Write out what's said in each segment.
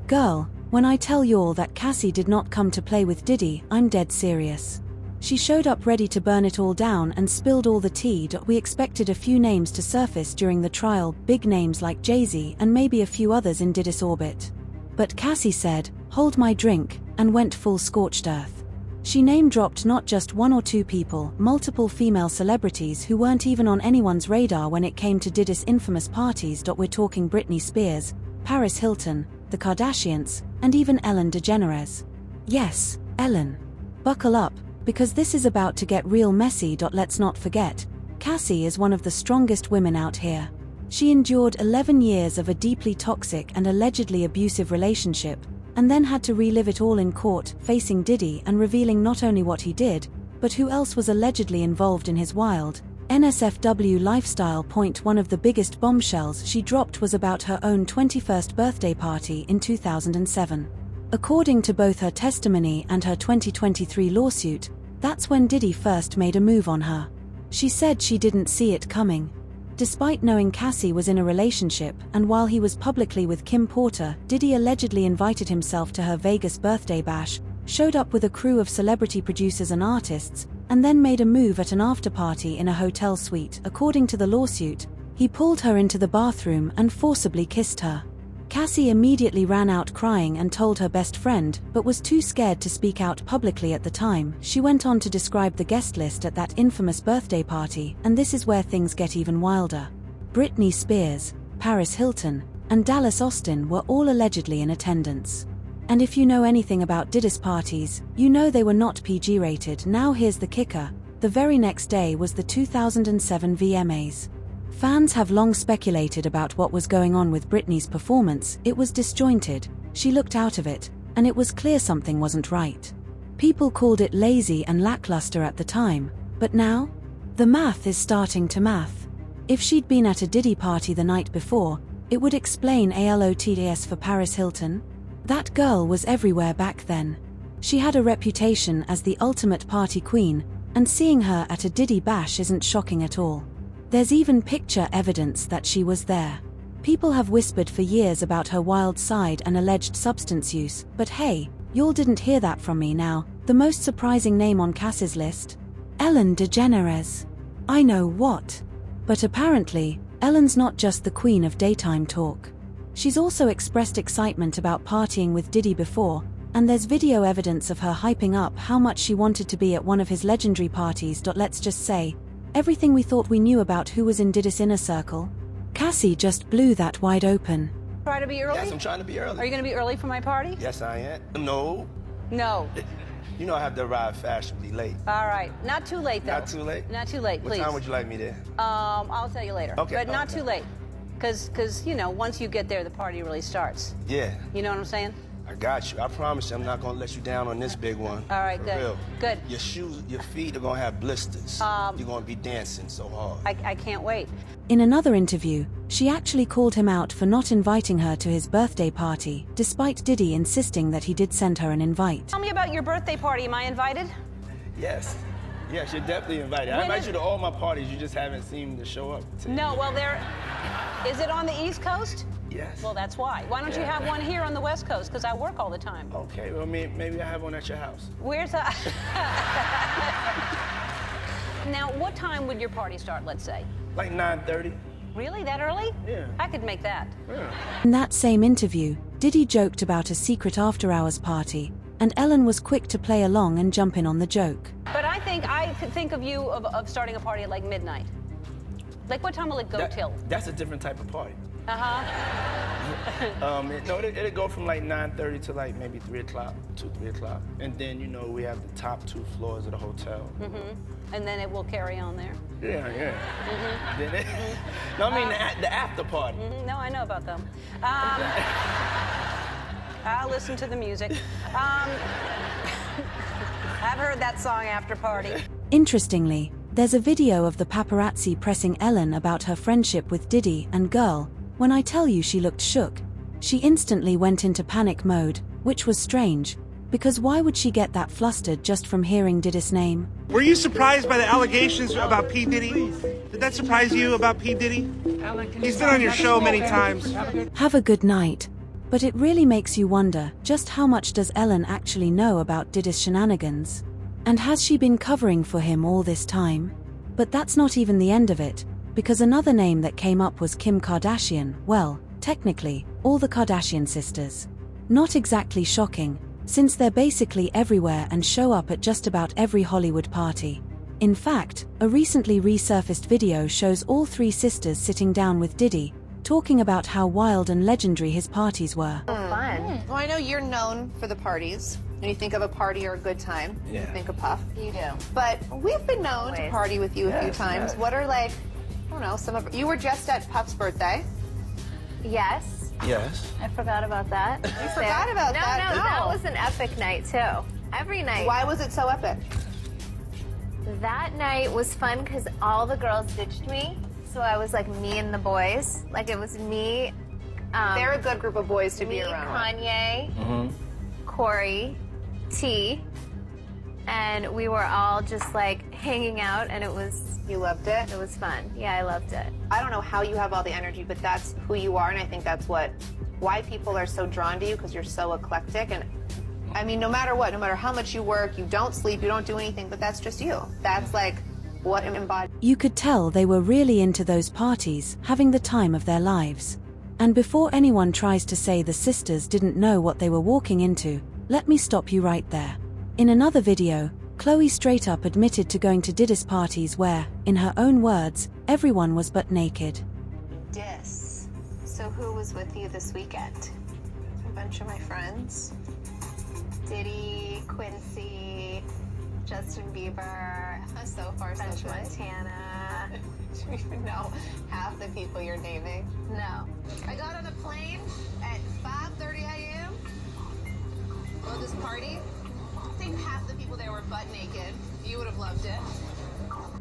Girl, when I tell y'all that Cassie did not come to play with Diddy, I'm dead serious. She showed up ready to burn it all down and spilled all the tea. We expected a few names to surface during the trial, big names like Jay-Z and maybe a few others in Diddy's orbit. But Cassie said, "Hold my drink," and went full scorched earth. She name-dropped not just one or two people, multiple female celebrities who weren't even on anyone's radar when it came to Diddy's infamous parties. We're talking Britney Spears, Paris Hilton, the Kardashians, and even Ellen DeGeneres. Yes, Ellen. Buckle up, because this is about to get real messy. Let's not forget, Cassie is one of the strongest women out here. She endured 11 years of a deeply toxic and allegedly abusive relationship, and then had to relive it all in court, facing Diddy and revealing not only what he did, but who else was allegedly involved in his wild NSFW lifestyle. One of the biggest bombshells she dropped was about her own 21st birthday party in 2007. According to both her testimony and her 2023 lawsuit, that's when Diddy first made a move on her. She said she didn't see it coming. Despite knowing Cassie was in a relationship, and while he was publicly with Kim Porter, Diddy allegedly invited himself to her Vegas birthday bash, showed up with a crew of celebrity producers and artists, and then made a move at an after-party in a hotel suite. According to the lawsuit, he pulled her into the bathroom and forcibly kissed her. Cassie immediately ran out crying and told her best friend, but was too scared to speak out publicly at the time. She went on to describe the guest list at that infamous birthday party, and this is where things get even wilder. Britney Spears, Paris Hilton, and Dallas Austin were all allegedly in attendance. And if you know anything about Diddy's parties, you know they were not PG rated. Now here's the kicker: the very next day was the 2007 VMAs. Fans have long speculated about what was going on with Britney's performance. It was disjointed, she looked out of it, and it was clear something wasn't right. People called it lazy and lackluster at the time, but now? The math is starting to math. If she'd been at a Diddy party the night before, it would explain ALOTS for Paris Hilton. That girl was everywhere back then. She had a reputation as the ultimate party queen, and seeing her at a Diddy bash isn't shocking at all. There's even picture evidence that she was there. People have whispered for years about her wild side and alleged substance use, but hey, y'all didn't hear that from me. Now, the most surprising name on Cassie's list? Ellen DeGeneres. I know what. But apparently, Ellen's not just the queen of daytime talk. She's also expressed excitement about partying with Diddy before, and there's video evidence of her hyping up how much she wanted to be at one of his legendary parties. Let's just say, everything we thought we knew about who was in Diddy's inner circle, Cassie just blew that wide open. Try to be early? Yes, I'm trying to be early. Are you going to be early for my party? Yes, I am. No. No. You know I have to arrive fashionably late. All right. Not too late, though. Not too late? Not too late, please. What time would you like me there? I'll tell you later. Okay. But not too late. Because, you know, once you get there, the party really starts. Yeah. You know what I'm saying? I got you. I promise you I'm not going to let you down on this big one. All right, For good. real. Good. Your shoes, your feet are going to have blisters. You're going to be dancing so hard. I can't wait. In another interview, she actually called him out for not inviting her to his birthday party, despite Diddy insisting that he did send her an invite. Tell me about your birthday party. Am I invited? Yes. Yes, you're definitely invited. I invite you to all my parties. You just haven't seemed to show up. No, well, is it on the East Coast? Yes. Well, that's why. Why don't you have one here on the West Coast? Because I work all the time. Okay, well, maybe I have one at your house. Where's that? Now, what time would your party start, let's say? Like 9:30. Really? That early? Yeah. I could make that. Yeah. In that same interview, Diddy joked about a secret after-hours party, and Ellen was quick to play along and jump in on the joke. But I could think of you of starting a party at like midnight. Like, what time will it go till? That's a different type of party. Uh-huh. It'll go from like 9:30 to like maybe 3 o'clock, 3 o'clock. And then, you know, we have the top 2 floors of the hotel. Mm-hmm. And then it will carry on there. Yeah. Mm-hmm. Then no, I mean the after party. Mm-hmm. No, I know about them. I'll listen to the music. I've heard that song, After Party. Interestingly, there's a video of the paparazzi pressing Ellen about her friendship with Diddy, and girl, when I tell you she looked shook, she instantly went into panic mode, which was strange, because why would she get that flustered just from hearing Diddy's name? Were you surprised by the allegations about P. Diddy? Did that surprise you about P. Diddy? He's been on your show many times. Have a good night. But it really makes you wonder, just how much does Ellen actually know about Diddy's shenanigans? And has she been covering for him all this time? But that's not even the end of it, because another name that came up was Kim Kardashian. Well, technically, all the Kardashian sisters. Not exactly shocking, since they're basically everywhere and show up at just about every Hollywood party. In fact, a recently resurfaced video shows all three sisters sitting down with Diddy, talking about how wild and legendary his parties were. Fun. Well, I know you're known for the parties. When you think of a party or a good time, you think of Puff. You do. But we've been known to party with you a few times. What are, like, I don't know, some of... You were just at Puff's birthday. Yes. Yes. I forgot about that. You forgot about that? No, that was an epic night, too. Every night. Why was it so epic? That night was fun because all the girls ditched me. So I was like me and the boys. Like it was me. They're a good group of boys to be around. Kanye, Corey, T, and we were all just like hanging out, and it was. You loved it? It was fun. Yeah, I loved it. I don't know how you have all the energy, but that's who you are, and I think that's why people are so drawn to you, because you're so eclectic. And I mean, no matter what, no matter how much you work, you don't sleep, you don't do anything, but that's just you. That's like what embodies. You could tell they were really into those parties, having the time of their lives. And before anyone tries to say the sisters didn't know what they were walking into, let me stop you right there. In another video, Khloe straight up admitted to going to Diddy's parties where, in her own words, everyone was butt naked. So who was with you this weekend? A bunch of my friends. Diddy, Quincy, Justin Bieber, So far, so French good. Montana. Do you even know half the people you're naming? No. I got on a plane at 5:30 a.m. Go to this party. I think half the people there were butt naked. You would have loved it.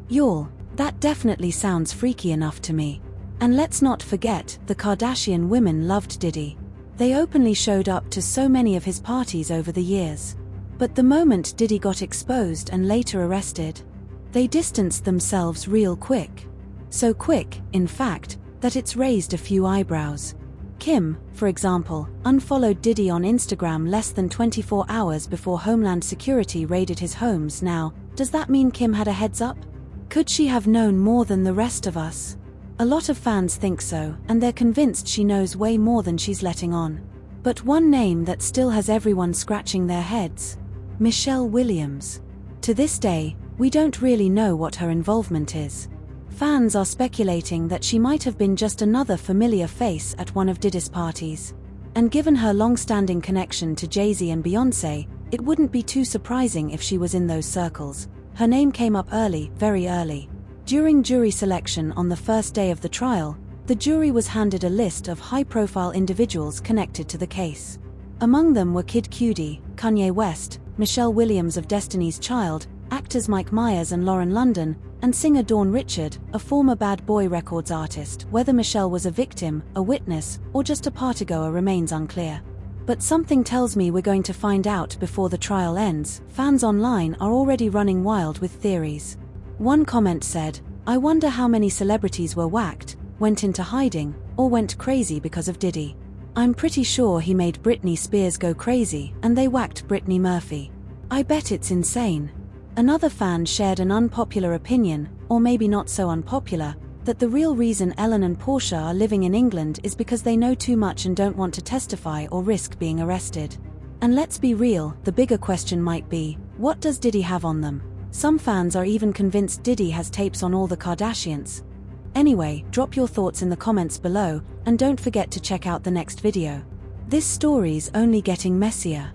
Y'all, that definitely sounds freaky enough to me. And let's not forget, the Kardashian women loved Diddy. They openly showed up to so many of his parties over the years. But the moment Diddy got exposed and later arrested, they distanced themselves real quick. So quick, in fact, that it's raised a few eyebrows. Kim, for example, unfollowed Diddy on Instagram less than 24 hours before Homeland Security raided his homes. Now, does that mean Kim had a heads up? Could she have known more than the rest of us? A lot of fans think so, and they're convinced she knows way more than she's letting on. But one name that still has everyone scratching their heads: Michelle Williams. To this day, we don't really know what her involvement is. Fans are speculating that she might have been just another familiar face at one of Diddy's parties. And given her long-standing connection to Jay-Z and Beyoncé, it wouldn't be too surprising if she was in those circles. Her name came up early, very early. During jury selection on the first day of the trial, the jury was handed a list of high-profile individuals connected to the case. Among them were Kid Cudi, Kanye West, Michelle Williams of Destiny's Child, actors Mike Myers and Lauren London, and singer Dawn Richard, a former Bad Boy Records artist. Whether Michelle was a victim, a witness, or just a partygoer remains unclear. But something tells me we're going to find out before the trial ends. Fans online are already running wild with theories. One comment said, "I wonder how many celebrities were whacked, went into hiding, or went crazy because of Diddy. I'm pretty sure he made Britney Spears go crazy, and they whacked Brittany Murphy. I bet it's insane." Another fan shared an unpopular opinion, or maybe not so unpopular, that the real reason Ellen and Portia are living in England is because they know too much and don't want to testify or risk being arrested. And let's be real, the bigger question might be, what does Diddy have on them? Some fans are even convinced Diddy has tapes on all the Kardashians. Anyway, drop your thoughts in the comments below, and don't forget to check out the next video. This story's only getting messier.